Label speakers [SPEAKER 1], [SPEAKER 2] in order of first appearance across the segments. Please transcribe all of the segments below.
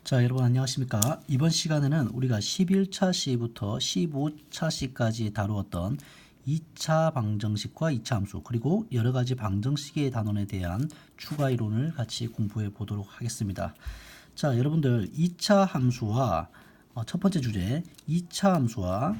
[SPEAKER 1] 자, 여러분 안녕하십니까? 이번 시간에는 우리가 11차 시부터 15차 시까지 다루었던 2차 방정식과 2차 함수 그리고 여러 가지 방정식의 단원에 대한 추가 이론을 같이 공부해 보도록 하겠습니다. 자, 여러분들 2차 함수와 첫 번째 주제 2차 함수와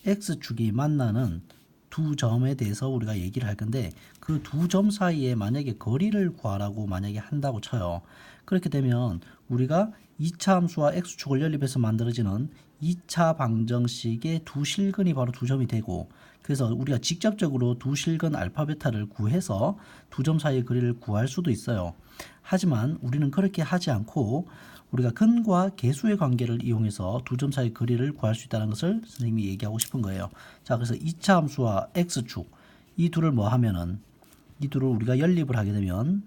[SPEAKER 1] x축이 만나는 두 점에 대해서 우리가 얘기를 할 건데 그 두 점 사이에 만약에 거리를 구하라고 만약에 한다고 쳐요. 그렇게 되면 우리가 2차 함수와 x축을 연립해서 만들어지는 2차 방정식의 두 실근이 바로 두 점이 되고, 그래서 우리가 직접적으로 두 실근 알파 베타를 구해서 두 점 사이의 거리를 구할 수도 있어요. 하지만 우리는 그렇게 하지 않고 우리가 근과 계수의 관계를 이용해서 두 점 사이의 거리를 구할 수 있다는 것을 선생님이 얘기하고 싶은 거예요. 자, 그래서 2차 함수와 x축 이 둘을 뭐 하면은 이 둘을 우리가 연립을 하게 되면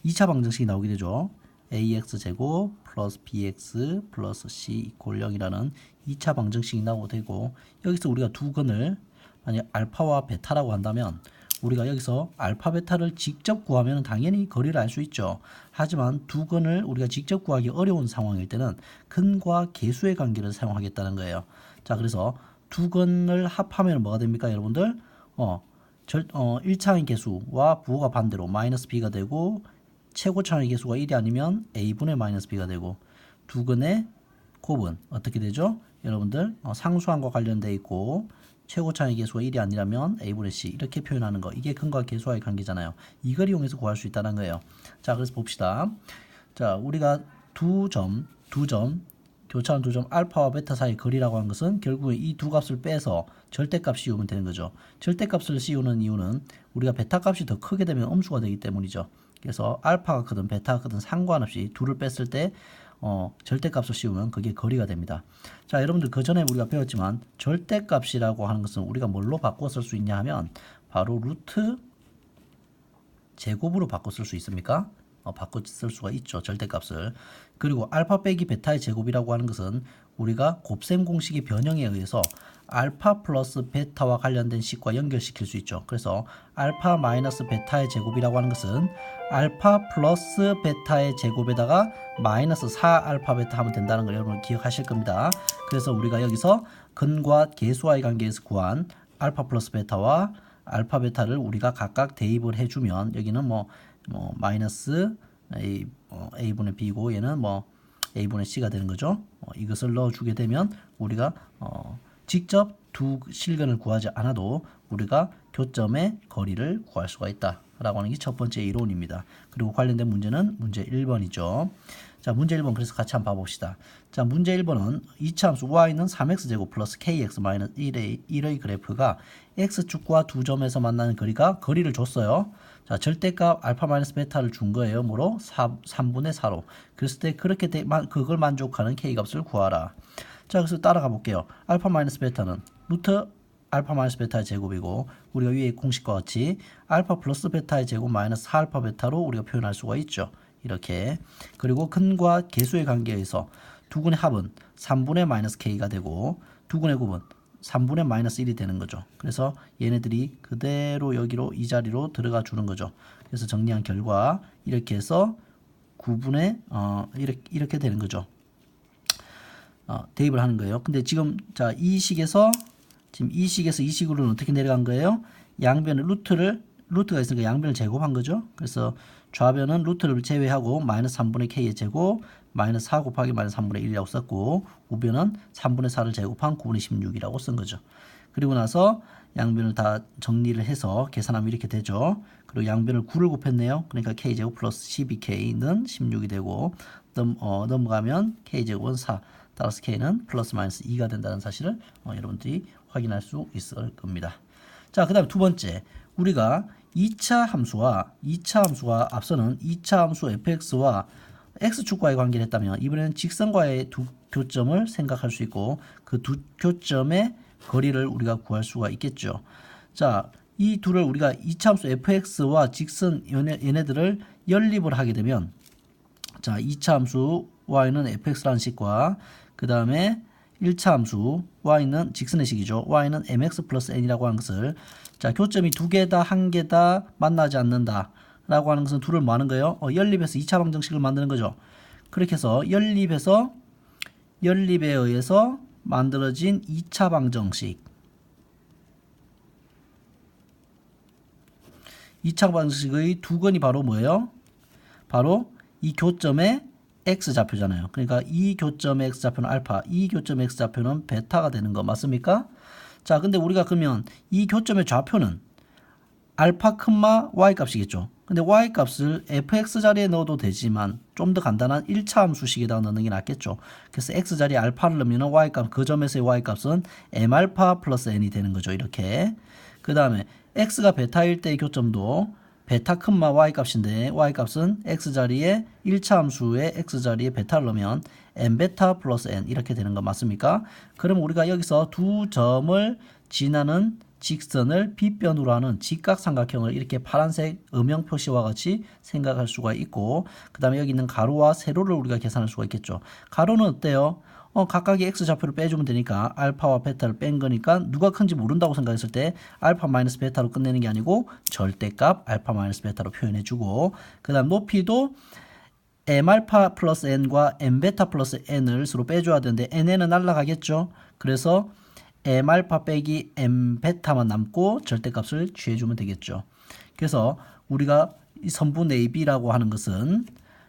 [SPEAKER 1] 2차 방정식이 나오게 되죠. ax제곱 플러스 bx 플러스 c 이퀄 0이라는 2차 방정식이 나오게 되고, 여기서 우리가 두 근을 만약 알파와 베타라고 한다면 우리가 여기서 알파 베타를 직접 구하면 당연히 거리를 알 수 있죠. 하지만 두 근을 우리가 직접 구하기 어려운 상황일 때는 근과 계수의 관계를 사용하겠다는 거예요. 자, 그래서 두 근을 합하면 뭐가 됩니까, 여러분들? 1차항의 계수와 부호가 반대로 마이너스 b가 되고, 최고차항의 계수가 1이 아니면 a분의 마이너스 b가 되고, 두 근의 곱은 어떻게 되죠? 여러분들 상수항과 관련되어 있고 최고차항의 계수가 1이 아니라면 a분의 c 이렇게 표현하는 거, 이게 근과 계수와의 관계잖아요. 이걸 이용해서 구할 수 있다는 거예요. 자, 그래서 봅시다. 자, 우리가 두 점 교차하는 두 점 알파와 베타 사이 거리라고 하는 것은 결국에 이 두 값을 빼서 절대값 씌우면 되는 거죠. 절대값을 씌우는 이유는 우리가 베타 값이 더 크게 되면 음수가 되기 때문이죠. 그래서 알파가 크든 베타가 크든 상관없이 둘을 뺐을 때 절대값을 씌우면 그게 거리가 됩니다. 자, 여러분들 그 전에 우리가 배웠지만 절대값이라고 하는 것은 우리가 뭘로 바꿔 쓸 수 있냐 하면 바로 루트 제곱으로 바꿔 쓸 수 있습니까? 바꿔 쓸 수가 있죠, 절대값을. 그리고 알파 빼기 베타의 제곱이라고 하는 것은 우리가 곱셈 공식의 변형에 의해서 알파 플러스 베타와 관련된 식과 연결시킬 수 있죠. 그래서 알파 마이너스 베타의 제곱이라고 하는 것은 알파 플러스 베타의 제곱에다가 마이너스 4알파 베타 하면 된다는 걸 여러분 기억하실 겁니다. 그래서 우리가 여기서 근과 계수와의 관계에서 구한 알파 플러스 베타와 알파 베타를 우리가 각각 대입을 해주면 여기는 마이너스 a분의 b고 얘는 a분의 c가 되는 거죠. 이것을 넣어주게 되면 우리가 직접 두 실근을 구하지 않아도 우리가 교점의 거리를 구할 수가 있다라고 하는 게 첫 번째 이론입니다. 그리고 관련된 문제는 문제 1번이죠. 자, 문제 1번 그래서 같이 한번 봐봅시다. 자, 문제 1번은 2차 함수 y는 3x제곱 플러스 kx 마이너스 1의 그래프가 x축과 두 점에서 만나는 거리를 줬어요. 자, 절대값 알파 마이너스 베타를 준 거예요. 뭐로? 3분의 4로. 그랬을 때 그걸 만족하는 k값을 구하라. 자, 그래서 따라가 볼게요. 알파 마이너스 베타는 루트 알파 마이너스 베타의 제곱이고, 우리가 위에 공식과 같이 알파 플러스 베타의 제곱 마이너스 4알파 베타로 우리가 표현할 수가 있죠. 이렇게. 그리고 근과 계수의 관계에서 두 근의 합은 3분의 마이너스 k가 되고 두 근의 곱은 3분의 마이너스 1이 되는 거죠. 그래서 얘네들이 그대로 여기로 이 자리로 들어가 주는 거죠. 그래서 정리한 결과 이렇게 해서 9분의 이렇게 되는 거죠. 대입을 하는 거예요. 근데 지금 자, 이 식에서 이 식으로는 어떻게 내려간 거예요? 양변의 루트가 있으니까 양변을 제곱한 거죠. 그래서 좌변은 루트를 제외하고 마이너스 3분의 k의 제곱 마이너스 4 곱하기 마이너스 3분의 1이라고 썼고, 우변은 3분의 4를 제곱한 9분의 16이라고 쓴 거죠. 그리고 나서 양변을 다 정리를 해서 계산하면 이렇게 되죠. 그리고 양변을 9를 곱했네요. 그러니까 k제곱 플러스 12k는 16이 되고, 넘어가면 k제곱은 4, 따라서 k는 플러스 마이너스 2가 된다는 사실을 여러분들이 확인할 수 있을 겁니다. 자, 그 다음에 두 번째, 우리가 2차 함수와 앞서는 2차 함수 fx와 x축과의 관계를 했다면 이번에는 직선과의 두 교점을 생각할 수 있고 그 두 교점의 거리를 우리가 구할 수가 있겠죠. 자, 이 둘을 우리가 2차 함수 fx와 직선 얘네들을 연립을 하게 되면, 자, 2차 함수 y는 fx라는 식과 그 다음에 1차 함수 y는 직선의 식이죠. y는 mx 플러스 n이라고 하는 것을, 자, 교점이 두 개다 한 개다 만나지 않는다 라고 하는 것은 둘을 뭐 하는 거예요? 연립해서 2차 방정식을 만드는 거죠. 그렇게 해서 연립에 의해서 만들어진 2차 방정식. 2차 방정식의 두건이 바로 뭐예요? 바로 이 교점의 x좌표잖아요. 그러니까 이 교점의 x좌표는 알파, 이 교점의 x좌표는 베타가 되는 거 맞습니까? 자, 근데 우리가 그러면 이 교점의 좌표는 알파 콤마 y 값이겠죠. 근데 y 값을 fx 자리에 넣어도 되지만 좀 더 간단한 1차 함수식에다가 넣는 게 낫겠죠. 그래서 x 자리에 알파를 넣으면 y 값, 그 점에서의 y 값은 m알파 플러스 n이 되는 거죠. 이렇게. 그 다음에 x가 베타일 때의 교점도 베타 콤마 y 값인데 y 값은 x 자리에 1차 함수의 x 자리에 베타를 넣으면 n 베타 플러스 n 이렇게 되는 거 맞습니까? 그럼 우리가 여기서 두 점을 지나는 직선을 빗변으로 하는 직각삼각형을 이렇게 파란색 음영 표시와 같이 생각할 수가 있고, 그 다음에 여기 있는 가로와 세로를 우리가 계산할 수가 있겠죠. 가로는 어때요? 각각의 x좌표를 빼주면 되니까 알파와 베타를 뺀 거니까 누가 큰지 모른다고 생각했을 때 알파 마이너스 베타로 끝내는 게 아니고 절대값 알파 마이너스 베타로 표현해주고, 그 다음 높이도 m알파 플러스 n과 m베타 플러스 n을 서로 빼줘야 되는데 n은 날라가겠죠. 그래서 m알파 빼기 m베타만 남고 절대값을 취해주면 되겠죠. 그래서 우리가 이 선분 AB라고 하는 것은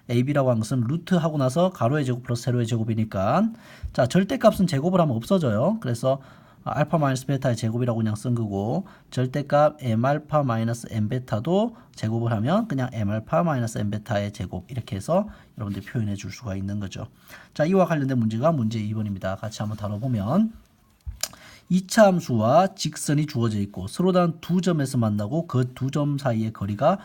[SPEAKER 1] 루트 하고 나서 가로의 제곱 플러스 세로의 제곱이니까, 자, 절대값은 제곱을 하면 없어져요. 그래서 알파 마이너스 베타의 제곱이라고 그냥 쓴 거고, 절대값 m알파 마이너스 m베타도 제곱을 하면 그냥 m알파 마이너스 m베타의 제곱, 이렇게 해서 여러분들이 표현해 줄 수가 있는 거죠. 자, 이와 관련된 문제가 문제 2번입니다. 같이 한번 다뤄보면, 2차 함수와 직선이 주어져 있고 서로 다른 두 점에서 만나고 그 두 점 사이의 거리가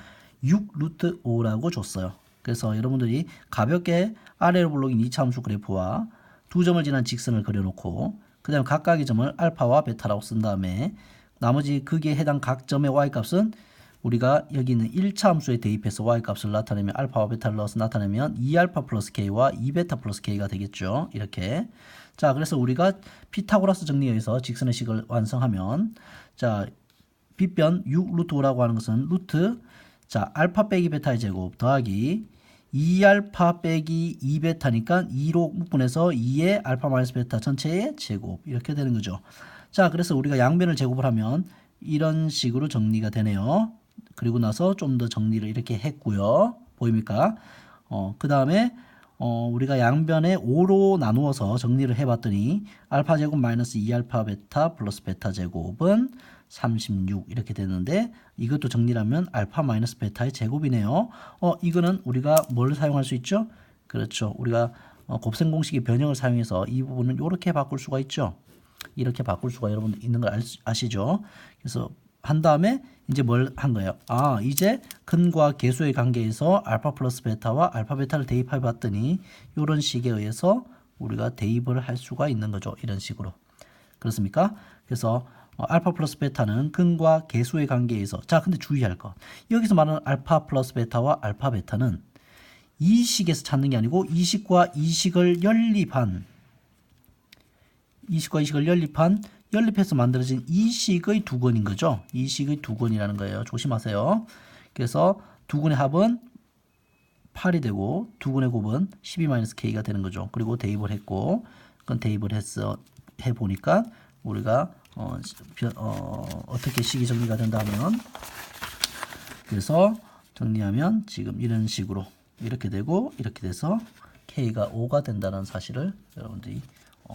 [SPEAKER 1] 6 루트 5라고 줬어요. 그래서 여러분들이 가볍게 아래로 블록인 2차 함수 그래프와 두 점을 지난 직선을 그려놓고 그 다음에 각각의 점을 알파와 베타라고 쓴 다음에 나머지 거기에 해당 각 점의 y값은 우리가 여기 있는 1차 함수에 대입해서 y값을 나타내면 알파와 베타를 넣어서 나타내면 2알파 플러스 k와 2베타 플러스 k가 되겠죠. 이렇게. 자, 그래서 우리가 피타고라스 정리에 의해서 직선의 식을 완성하면, 자, 빗변 6 루트 5라고 하는 것은 루트, 자, 알파 빼기 베타의 제곱 더하기 2알파 빼기 2베타니까 2로 묶분해서 2의 알파 마이너스 베타 전체의 제곱, 이렇게 되는 거죠. 자, 그래서 우리가 양변을 제곱을 하면 이런 식으로 정리가 되네요. 그리고 나서 좀 더 정리를 이렇게 했고요. 보입니까? 그 다음에 우리가 양변에 5로 나누어서 정리를 해봤더니 알파 제곱 마이너스 2알파 베타 플러스 베타 제곱은 36 이렇게 되는데, 이것도 정리를 하면 알파 마이너스 베타의 제곱이네요. 이거는 우리가 뭘 사용할 수 있죠? 그렇죠. 우리가 곱셈 공식의 변형을 사용해서 이 부분은 이렇게 바꿀 수가 있죠. 이렇게 바꿀 수가 여러분들 있는 걸 아시죠? 그래서 한 다음에 이제 뭘 한 거예요? 이제 근과 계수의 관계에서 알파 플러스 베타와 알파 베타를 대입해 봤더니 이런 식에 의해서 우리가 대입을 할 수가 있는 거죠. 이런 식으로. 그렇습니까? 그래서 알파 플러스 베타는 근과 계수의 관계에서, 자, 근데 주의할 것. 여기서 말하는 알파 플러스 베타와 알파 베타는 이 식에서 찾는 게 아니고 이 식과 이 식을 연립해서 만들어진 이 식의 두건인 거죠. 이 식의 두건이라는 거예요. 조심하세요. 그래서 두건의 합은 8이 되고 두건의 곱은 12-k가 되는 거죠. 그리고 대입을 했고, 그건 대입을 해보니까 우리가 어떻게 식이 정리가 된다 하면, 그래서 정리하면 지금 이런 식으로 이렇게 되고 이렇게 돼서 k가 5가 된다는 사실을 여러분들이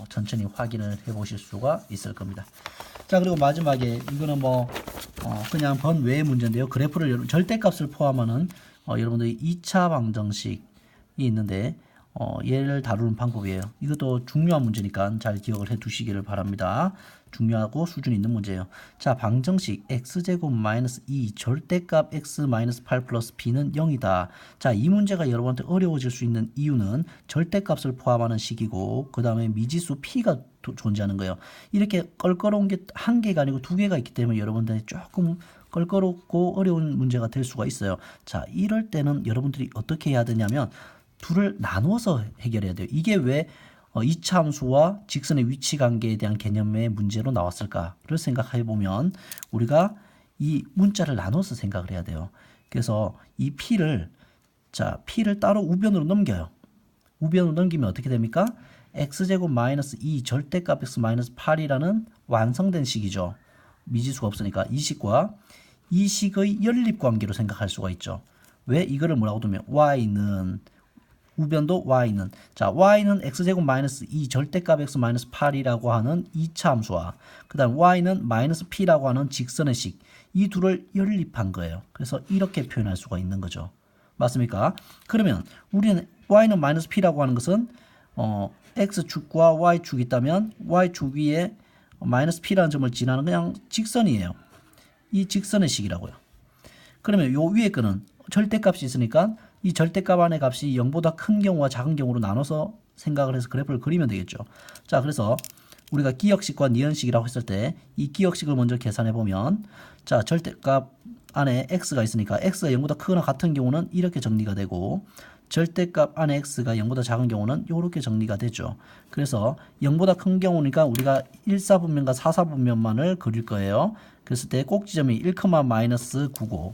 [SPEAKER 1] 천천히 확인을 해 보실 수가 있을 겁니다. 자, 그리고 마지막에 이거는 그냥 번외의 문제인데요. 그래프를 절대값을 포함하는 여러분들이 2차 방정식이 있는데 얘를 다루는 방법이에요. 이것도 중요한 문제니까 잘 기억을 해 두시기를 바랍니다. 중요하고 수준 있는 문제예요. 자, 방정식 x제곱 마이너스 2 절대값 x 마이너스 8 플러스 b는 0이다. 자, 이 문제가 여러분한테 어려워질 수 있는 이유는 절대값을 포함하는 식이고 그 다음에 미지수 p가 존재하는 거예요. 이렇게 껄끄러운 게 한 개가 아니고 두 개가 있기 때문에 여러분들이 조금 껄끄럽고 어려운 문제가 될 수가 있어요. 자, 이럴 때는 여러분들이 어떻게 해야 되냐면 둘을 나누어서 해결해야 돼요. 이게 왜 2차 함수와 직선의 위치 관계에 대한 개념의 문제로 나왔을까를 생각해 보면 우리가 이 문자를 나눠서 생각을 해야 돼요. 그래서 이 p를 따로 우변으로 넘겨요. 우변으로 넘기면 어떻게 됩니까? x제곱 마이너스 2 절대값 x 마이너스 8이라는 완성된 식이죠. 미지수가 없으니까 이 식과 이 식의 연립관계로 생각할 수가 있죠. 왜 이거를 뭐라고 두면 y는 우변도 y는 y는 x제곱 마이너스 2 절대값 x 마이너스 8이라고 하는 2차 함수와 그 다음 y는 마이너스 p라고 하는 직선의 식 이 둘을 연립한 거예요. 그래서 이렇게 표현할 수가 있는 거죠. 맞습니까? 그러면 우리는 y는 마이너스 p라고 하는 것은 x축과 y축이 있다면 y축 위에 마이너스 p라는 점을 지나는 그냥 직선이에요. 이 직선의 식이라고요. 그러면 요 위에 거는 절대값이 있으니까 이 절대값 안의 값이 0보다 큰 경우와 작은 경우로 나눠서 생각을 해서 그래프를 그리면 되겠죠. 자, 그래서 우리가 기역식과 니은식이라고 했을 때 이 기역식을 먼저 계산해 보면 절대값 안에 x가 있으니까 x가 0보다 크거나 같은 경우는 이렇게 정리가 되고 절대값 안에 x가 0보다 작은 경우는 이렇게 정리가 되죠. 그래서 0보다 큰 경우니까 우리가 1사분면과 4사분면만을 그릴 거예요. 그랬을 때 꼭지점이 1, 마이너스 9고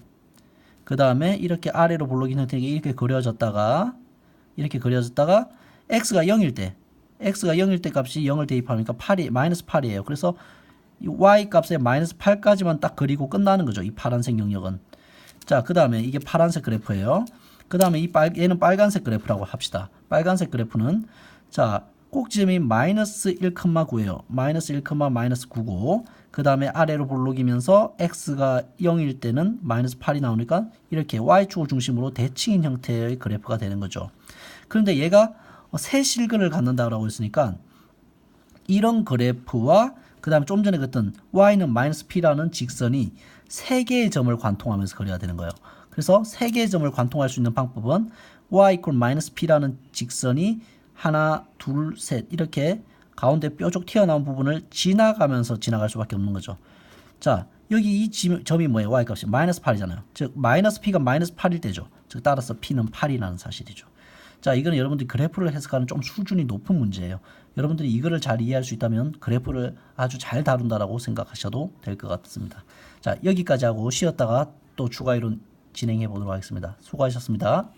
[SPEAKER 1] 그 다음에 이렇게 아래로 볼록인 형태가 이렇게 그려졌다가 x가 0일 때 값이 0을 대입하니까 마이너스 8이에요. 그래서 이 y 값에 마이너스 8까지만 딱 그리고 끝나는 거죠. 이 파란색 영역은. 그 다음에 이게 파란색 그래프예요. 그 다음에 얘는 빨간색 그래프라고 합시다. 빨간색 그래프는 꼭지점이 마이너스 1,9예요. 마이너스 1, 마이너스 9고 그 다음에 아래로 볼록이면서 x가 0일 때는 마이너스 8이 나오니까 이렇게 y축을 중심으로 대칭인 형태의 그래프가 되는 거죠. 그런데 얘가 세 실근을 갖는다고 했으니까 이런 그래프와 그 다음에 좀 전에 그랬던 y는 마이너스 p라는 직선이 세 개의 점을 관통하면서 그려야 되는 거예요. 그래서 세 개의 점을 관통할 수 있는 방법은 y 이퀄 마이너스 p라는 직선이 하나, 둘, 셋 이렇게 가운데 뾰족 튀어나온 부분을 지나가면서 지나갈 수밖에 없는 거죠. 여기 이 점이 뭐예요? y 값이 마이너스 8이잖아요. 즉 마이너스 p가 마이너스 8일 때죠. 즉 따라서 p는 8이라는 사실이죠. 이거는 여러분들이 그래프를 해석하는 좀 수준이 높은 문제예요. 여러분들이 이거를 잘 이해할 수 있다면 그래프를 아주 잘 다룬다라고 생각하셔도 될 것 같습니다. 여기까지 하고 쉬었다가 또 추가 이론 진행해 보도록 하겠습니다. 수고하셨습니다.